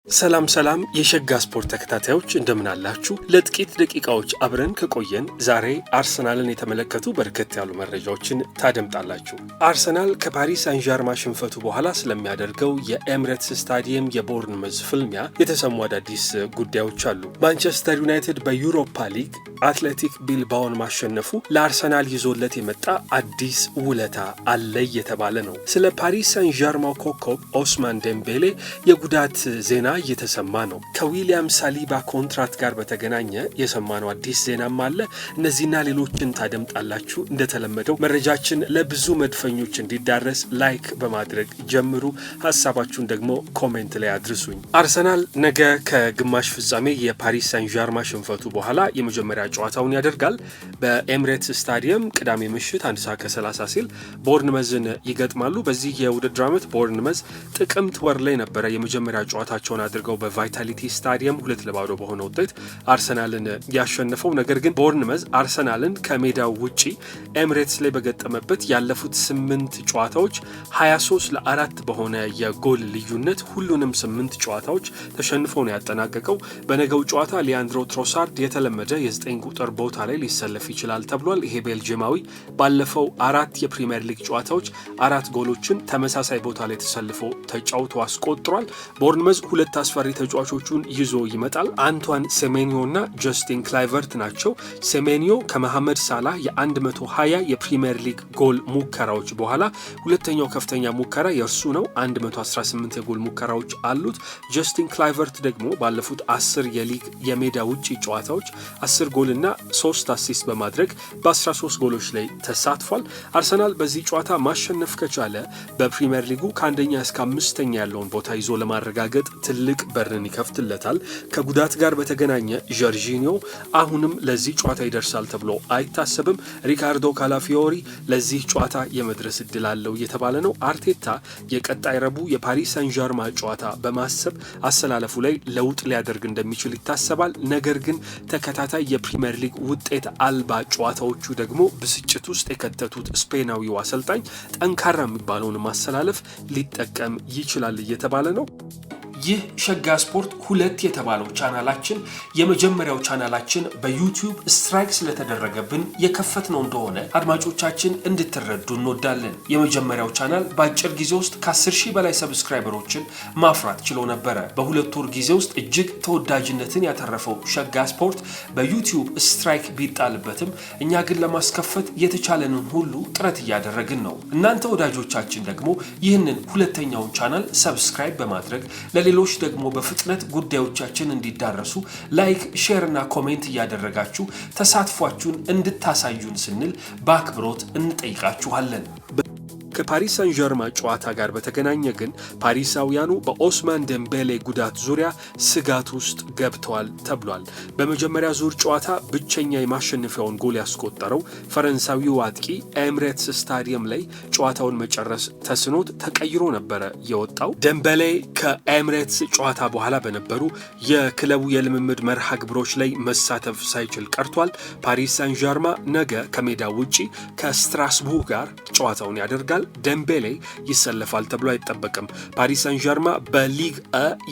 ሰላም የሸጋ ስፖርት ተከታታዮች እንደምን አላችሁ? ለጥቂት ደቂቃዎች አብረን ከቆየን ዛሬ አርሰናልን የተመለከቱ በርከት ያሉ መረጃዎችን ታደምጣላችሁ። አርሰናል ከፓሪስ ሳን ዠርማ ሽንፈቱ በኋላ ስለሚያደርገው የኤምሬትስ ስታዲየም የቦርንመዝ ፍልሚያ የተሰሙ አዳዲስ ጉዳዮች አሉ። ማንቸስተር ዩናይትድ በዩሮፓ ሊግ አትሌቲክ ቢልባውን ማሸነፉ ለአርሰናል ይዞለት የመጣ አዲስ ውለታ አለ እየተባለ ነው። ስለ ፓሪስ ሳን ዠርማው ኮከብ ኦስማን ዴምቤሌ የጉዳት ዜና እየተሰማ ነው። ከዊሊያም ሳሊባ ኮንትራት ጋር በተገናኘ የሰማነው አዲስ ዜናም አለ። እነዚህና ሌሎችን ታደምጣላችሁ። እንደተለመደው መረጃችን ለብዙ መድፈኞች እንዲዳረስ ላይክ በማድረግ ጀምሩ። ሀሳባችሁን ደግሞ ኮሜንት ላይ አድርሱኝ። አርሰናል ነገ ከግማሽ ፍጻሜ የፓሪስ ሳን ዠርማ ሽንፈቱ በኋላ የመጀመሪያ ጨዋታውን ያደርጋል። በኤምሬትስ ስታዲየም ቅዳሜ ምሽት 1:30 ሲል ቦርንመዝን ይገጥማሉ። በዚህ የውድድር ዓመት ቦርንመዝ ጥቅምት ወር ላይ ነበረ የመጀመሪያ ጨዋታቸውን አድርገው በቫይታሊቲ ስታዲየም 2-0 በሆነ ውጤት አርሰናልን ያሸነፈው። ነገር ግን ቦርንመዝ አርሰናልን ከሜዳው ውጪ ኤምሬትስ ላይ በገጠመበት ያለፉት 8 ጨዋታዎች 23-4 በሆነ የጎል ልዩነት ሁሉንም 8 ጨዋታዎች ተሸንፎ ነው ያጠናቀቀው። በነገው ጨዋታ ሊያንድሮ ትሮሳርድ የተለመደ የ9 ቁጥር ቦታ ላይ ሊሰለፍ ይችላል ተብሏል። ይሄ ቤልጂማዊ ባለፈው 4 የፕሪሚየር ሊግ ጨዋታዎች 4 ጎሎችን ተመሳሳይ ቦታ ላይ ተሰልፎ ተጫውቶ አስቆጥሯል። ቦርንመዝ ሁለት አስፈሪ ተጫዋቾቹን ይዞ ይመጣል። አንቷን ሴሜኒዮ እና ጀስቲን ክላይቨርት ናቸው። ሴሜኒዮ ከመሐመድ ሳላህ የ120 የፕሪሚየር ሊግ ጎል ሙከራዎች በኋላ ሁለተኛው ከፍተኛ ሙከራ የእርሱ ነው። 118 የጎል ሙከራዎች አሉት። ጀስቲን ክላይቨርት ደግሞ ባለፉት 10 የሊግ የሜዳ ውጪ ጨዋታዎች 10 ጎል እና 3 አሲስት በማድረግ በ13 ጎሎች ላይ ተሳትፏል። አርሰናል በዚህ ጨዋታ ማሸነፍ ከቻለ በፕሪሚየር ሊጉ ከአንደኛ እስከ 5ኛ ያለውን ቦታ ይዞ ለማረጋገጥ ትልቅ በርን ይከፍትለታል። ከጉዳት ጋር በተገናኘ ጆርጂኒዮ አሁንም ለዚህ ጨዋታ ይደርሳል ተብሎ አይታሰብም። ሪካርዶ ካላፊዮሪ ለዚህ ጨዋታ የመድረስ እድል አለው እየተባለ ነው። አርቴታ የቀጣይ ረቡዕ የፓሪስ ሳን ዠርማ ጨዋታ በማሰብ አሰላለፉ ላይ ለውጥ ሊያደርግ እንደሚችል ይታሰባል። ነገር ግን ተከታታይ የፕሪሚየር ሊግ ውጤት አልባ ጨዋታዎቹ ደግሞ ብስጭት ውስጥ የከተቱት ስፔናዊው አሰልጣኝ ጠንካራ የሚባለውን ማሰላለፍ ሊጠቀም ይችላል እየተባለ ነው። ይህ ሸጋ ስፖርት 2 የተባለው ቻናላችን የመጀመሪያው ቻናላችን በዩቲዩብ ስትራይክ ስለተደረገብን የከፈትነው እንደሆነ አድማጮቻችን እንድትረዱ እንወዳለን። የመጀመሪያው ቻናል በአጭር ጊዜ ውስጥ ከ10,000 በላይ ሰብስክራይበሮችን ማፍራት ችሎ ነበረ። በ2 ወር ጊዜ ውስጥ እጅግ ተወዳጅነትን ያተረፈው ሸጋ ስፖርት በዩቲዩብ ስትራይክ ቢጣልበትም እኛ ግን ለማስከፈት የተቻለንን ሁሉ ጥረት እያደረግን ነው። እናንተ ወዳጆቻችን ደግሞ ይህንን ሁለተኛውን ቻናል ሰብስክራይብ በማድረግ ሌሎች ደግሞ በፍጥነት ጉዳዮቻችን እንዲዳረሱ ላይክ፣ ሼር እና ኮሜንት እያደረጋችሁ ተሳትፏችሁን እንድታሳዩን ስንል በአክብሮት እንጠይቃችኋለን። ከፓሪስ ሳን ዠርማ ጨዋታ ጋር በተገናኘ ግን ፓሪሳውያኑ በኦስማን ዴምቤሌ ጉዳት ዙሪያ ስጋት ውስጥ ገብተዋል ተብሏል። በመጀመሪያ ዙር ጨዋታ ብቸኛ የማሸነፊያውን ጎል ያስቆጠረው ፈረንሳዊው አጥቂ ኤምሬትስ ስታዲየም ላይ ጨዋታውን መጨረስ ተስኖት ተቀይሮ ነበረ የወጣው። ዴምቤሌ ከኤምሬትስ ጨዋታ በኋላ በነበሩ የክለቡ የልምምድ መርሃ ግብሮች ላይ መሳተፍ ሳይችል ቀርቷል። ፓሪስ ሳን ዠርማ ነገ ከሜዳ ውጪ ከስትራስቡርግ ጋር ጨዋታውን ያደርጋል። ዴምቤሌ ይሰለፋል ተብሎ አይጠበቅም። ፓሪስ ሳን ዠርማ በሊግ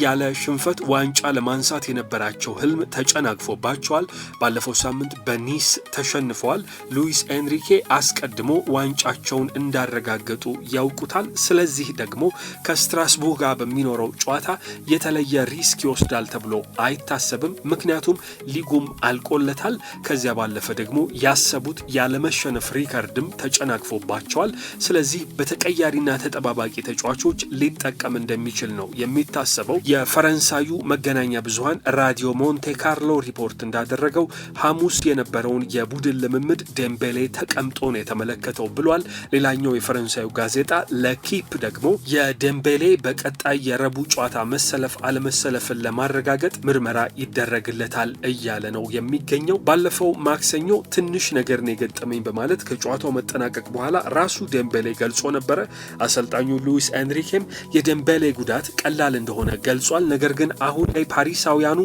ያለ ሽንፈት ዋንጫ ለማንሳት የነበራቸው ህልም ተጨናግፎባቸዋል። ባለፈው ሳምንት በኒስ ተሸንፈዋል። ሉዊስ ኤንሪኬ አስቀድሞ ዋንጫቸውን እንዳረጋገጡ ያውቁታል። ስለዚህ ደግሞ ከስትራስቡርግ ጋር በሚኖረው ጨዋታ የተለየ ሪስክ ይወስዳል ተብሎ አይታሰብም። ምክንያቱም ሊጉም አልቆለታል። ከዚያ ባለፈ ደግሞ ያሰቡት ያለመሸነፍ ሪከርድም ተጨናግፎባቸዋል። ስለዚህ በተቀያሪና ተጠባባቂ ተጫዋቾች ሊጠቀም እንደሚችል ነው የሚታሰበው። የፈረንሳዩ መገናኛ ብዙሃን ራዲዮ ሞንቴ ካርሎ ሪፖርት እንዳደረገው ሐሙስ የነበረውን የቡድን ልምምድ ዴምቤሌ ተቀምጦ ነው የተመለከተው ብሏል። ሌላኛው የፈረንሳዩ ጋዜጣ ለኪፕ ደግሞ የዴምቤሌ በቀጣይ የረቡዕ ጨዋታ መሰለፍ አለመሰለፍን ለማረጋገጥ ምርመራ ይደረግለታል እያለ ነው የሚገኘው። ባለፈው ማክሰኞ ትንሽ ነገር ነው የገጠመኝ በማለት ከጨዋታው መጠናቀቅ በኋላ ራሱ ዴምቤሌ ገልጾ ነበር። አሰልጣኙ ሉዊስ ኤንሪኬም የደምቤሌ ጉዳት ቀላል እንደሆነ ገልጿል። ነገር ግን አሁን ላይ ፓሪሳውያኑ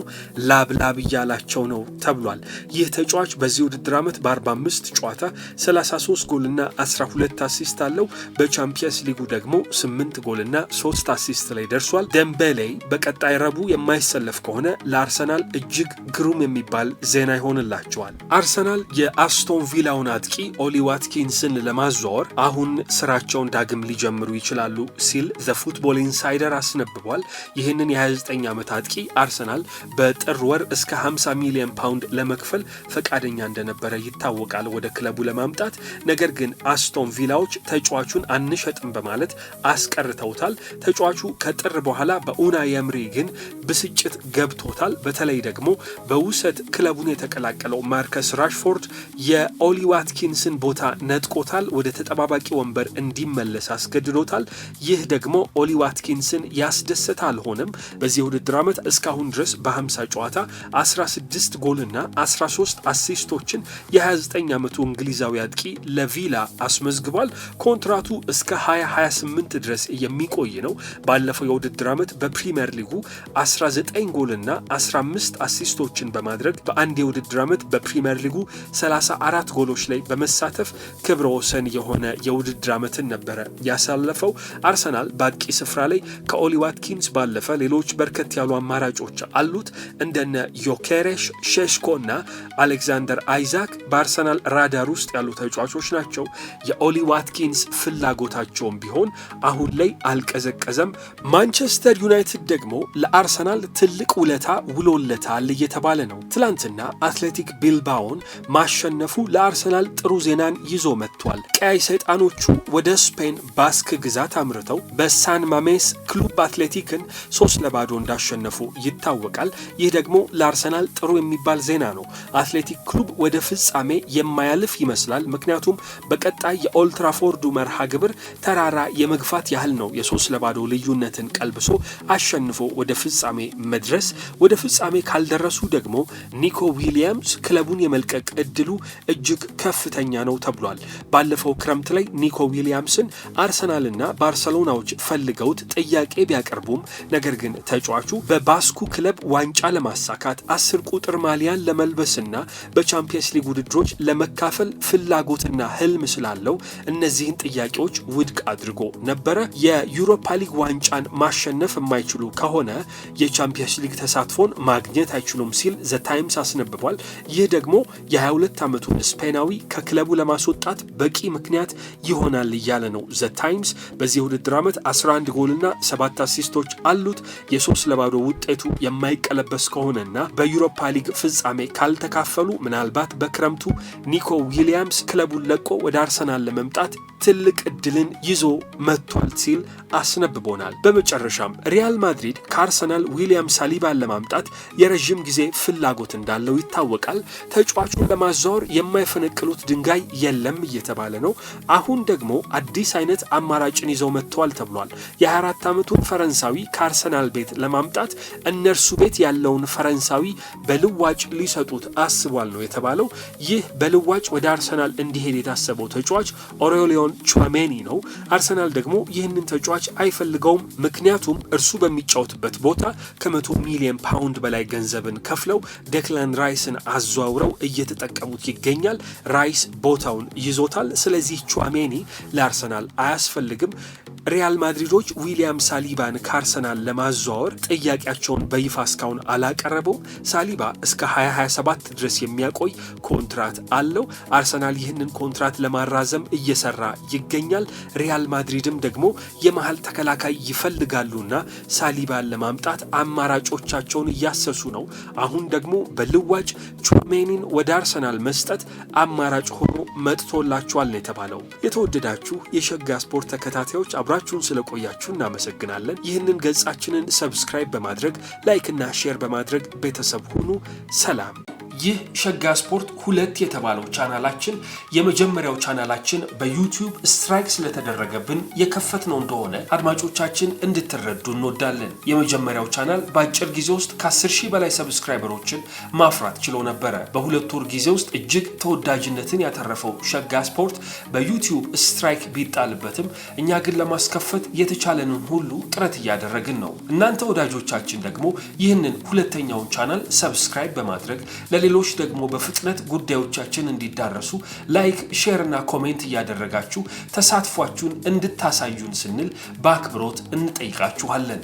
ላብ እያላቸው ነው ተብሏል። ይህ ተጫዋች በዚህ ውድድር ዓመት በ45 ጨዋታ 33 ጎልና 12 አሲስት አለው። በቻምፒየንስ ሊጉ ደግሞ 8 ጎልና 3 አሲስት ላይ ደርሷል። ደምቤሌ በቀጣይ ረቡዕ የማይሰለፍ ከሆነ ለአርሰናል እጅግ ግሩም የሚባል ዜና ይሆንላቸዋል። አርሰናል የአስቶን ቪላውን አጥቂ ኦሊ ዋትኪንስን ለማዘዋወር አሁን ስራቸውን ዳግም ሊጀምሩ ይችላሉ ሲል ዘ ፉትቦል ኢንሳይደር አስነብቧል። ይህንን የ29 ዓመት አጥቂ አርሰናል በጥር ወር እስከ 50 ሚሊዮን ፓውንድ ለመክፈል ፈቃደኛ እንደነበረ ይታወቃል ወደ ክለቡ ለማምጣት። ነገር ግን አስቶን ቪላዎች ተጫዋቹን አንሸጥም በማለት አስቀርተውታል። ተጫዋቹ ከጥር በኋላ በኡናይ ኤምሪ ግን ብስጭት ገብቶታል። በተለይ ደግሞ በውሰት ክለቡን የተቀላቀለው ማርከስ ራሽፎርድ የኦሊ ዋትኪንስን ቦታ ነጥቆታል፣ ወደ ተጠባባቂ ወንበር እንዲመለስ አስገድዶታል። ይህ ደግሞ ኦሊ ዋትኪንስን ያስደሰተ አልሆነም። በዚህ ውድድር ዓመት እስካሁን ድረስ በ50 ጨዋታ 16 ጎልና 13 አሲስቶችን የ29 ዓመቱ እንግሊዛዊ አጥቂ ለቪላ አስመዝግቧል። ኮንትራቱ እስከ 2028 ድረስ የሚቆይ ነው። ባለፈው የውድድር ዓመት በፕሪሚየር ሊጉ 19 ጎልና 15 አሲስቶችን በማድረግ በአንድ የውድድር ዓመት በፕሪሚየር ሊጉ 34 ጎሎች ላይ በመሳተፍ ክብረ ወሰን የሆነ የውድድር ዓመትን ነበረ ያሳለፈው። አርሰናል በአጥቂ ስፍራ ላይ ከኦሊ ዋትኪንስ ባለፈ ሌሎች በርከት ያሉ አማራጮች አሉት። እንደነ ዮኬሬሽ፣ ሼሽኮ እና አሌክዛንደር አይዛክ በአርሰናል ራዳር ውስጥ ያሉ ተጫዋቾች ናቸው። የኦሊ ዋትኪንስ ፍላጎታቸውም ቢሆን አሁን ላይ አልቀዘቀዘም። ማንቸስተር ዩናይትድ ደግሞ ለአርሰናል ትልቅ ውለታ ውሎለታል እየተባለ ነው። ትላንትና አትሌቲክ ቢልባኦን ማሸነፉ ለአርሰናል ጥሩ ዜናን ይዞ መጥቷል። ቀያይ ሰይጣኖቹ ወደ ስፔን ባስክ ግዛት አምርተው በሳን ማሜስ ክሉብ አትሌቲክን 3-0 እንዳሸነፉ ይታወቃል። ይህ ደግሞ ለአርሰናል ጥሩ የሚባል ዜና ነው። አትሌቲክ ክሉብ ወደ ፍጻሜ የማያልፍ ይመስላል። ምክንያቱም በቀጣይ የኦልትራፎርዱ መርሃ ግብር ተራራ የመግፋት ያህል ነው የ3-0 ልዩነትን ቀልብሶ አሸንፎ ወደ ፍጻሜ መድረስ። ወደ ፍጻሜ ካልደረሱ ደግሞ ኒኮ ዊሊያምስ ክለቡን የመልቀቅ እድሉ እጅግ ከፍተኛ ነው ተብሏል። ባለፈው ክረምት ላይ ኒኮ ዊሊያምስን አርሰናልና ባርሰሎናዎች ፈልገውት ጥያቄ ቢያቀርቡም ነገር ግን ተጫዋቹ በባስኩ ክለብ ዋንጫ ለማሳካት 10 ቁጥር ማሊያን ለመልበስና በቻምፒየንስ ሊግ ውድድሮች ለመካፈል ፍላጎትና ህልም ስላለው እነዚህን ጥያቄዎች ውድቅ አድርጎ ነበረ። የዩሮፓ ሊግ ዋንጫን ማሸነፍ የማይችሉ ከሆነ የቻምፒየንስ ሊግ ተሳትፎን ማግኘት አይችሉም ሲል ዘ ታይምስ አስነብቧል። ይህ ደግሞ የ22 ዓመቱን ስፔናዊ ከክለቡ ለማስወጣት በቂ ምክንያት ይሆናል እያለ ነው ዘ ታይምስ። በዚህ ውድድር ዓመት 11 ጎልና 7 አሲስቶች አሉት። የ3-0 ውጤቱ የማይቀለበስ ከሆነና በዩሮፓ ሊግ ፍጻሜ ካልተካፈሉ ምናልባት በክረምቱ ኒኮ ዊሊያምስ ክለቡን ለቆ ወደ አርሰናል ለመምጣት ትልቅ እድልን ይዞ መጥቷል ሲል አስነብቦናል። በመጨረሻም ሪያል ማድሪድ ከአርሰናል ዊሊያም ሳሊባን ለማምጣት የረዥም ጊዜ ፍላጎት እንዳለው ይታወቃል። ተጫዋቹን ለማዛወር የማይፈነቅሉት ድንጋይ የለም እየተባለ ነው። አሁን ደግሞ አዲስ አይነት አማራጭን ይዘው መጥተዋል ተብሏል። የ24 ዓመቱን ፈረንሳዊ ከአርሰናል ቤት ለማምጣት እነርሱ ቤት ያለውን ፈረንሳዊ በልዋጭ ሊሰጡት አስቧል ነው የተባለው። ይህ በልዋጭ ወደ አርሰናል እንዲሄድ የታሰበው ተጫዋች ኦሬሊዮን ቹዋሜኒ ነው። አርሰናል ደግሞ ይህንን ተጫዋች አይፈልገውም። ምክንያቱም እርሱ በሚጫወትበት ቦታ ከ100 ሚሊዮን ፓውንድ በላይ ገንዘብን ከፍለው ዴክላን ራይስን አዘዋውረው እየተጠቀሙት ይገኛል። ራይስ ቦታውን ይዞታል። ስለዚህ ቹዋሜኒ ለአርሰናል አያስፈልግም። ሪያል ማድሪዶች ዊሊያም ሳሊባን ከአርሰናል ለማዘዋወር ጥያቄያቸውን በይፋ እስካሁን አላቀረበውም። ሳሊባ እስከ 2027 ድረስ የሚያቆይ ኮንትራት አለው። አርሰናል ይህንን ኮንትራት ለማራዘም እየሰራ ይገኛል። ሪያል ማድሪድም ደግሞ የመሃል ተከላካይ ይፈልጋሉና ሳሊባን ለማምጣት አማራጮቻቸውን እያሰሱ ነው። አሁን ደግሞ በልዋጭ ቹዋሜኒን ወደ አርሰናል መስጠት አማራጭ ሆኖ መጥቶላቸዋል ነው የተባለው። የተወደዳችሁ የሸጋ ስፖርት ተከታታዮች አብራችሁን ስለቆያችሁ እናመሰግናለን። ይህንን ገጻችንን ሰብስክራይብ በማድረግ ላይክ እና ሼር በማድረግ ቤተሰብ ሁኑ። ሰላም። ይህ ሸጋ ስፖርት 2 የተባለው ቻናላችን የመጀመሪያው ቻናላችን በዩቲዩብ ስትራይክ ስለተደረገብን የከፈትነው እንደሆነ አድማጮቻችን እንድትረዱ እንወዳለን። የመጀመሪያው ቻናል በአጭር ጊዜ ውስጥ ከ10,000 በላይ ሰብስክራይበሮችን ማፍራት ችሎ ነበር። በ2 ወር ጊዜ ውስጥ እጅግ ተወዳጅነትን ያተረፈው ሸጋ ስፖርት በዩቲዩብ ስትራይክ ቢጣልበትም እኛ ግን ለማስከፈት የተቻለንን ሁሉ ጥረት እያደረግን ነው። እናንተ ወዳጆቻችን ደግሞ ይህንን ሁለተኛውን ቻናል ሰብስክራይብ በማድረግ ለሌሎች ደግሞ በፍጥነት ጉዳዮቻችን እንዲዳረሱ ላይክ፣ ሼር እና ኮሜንት እያደረጋችሁ ተሳትፏችሁን እንድታሳዩን ስንል በአክብሮት እንጠይቃችኋለን።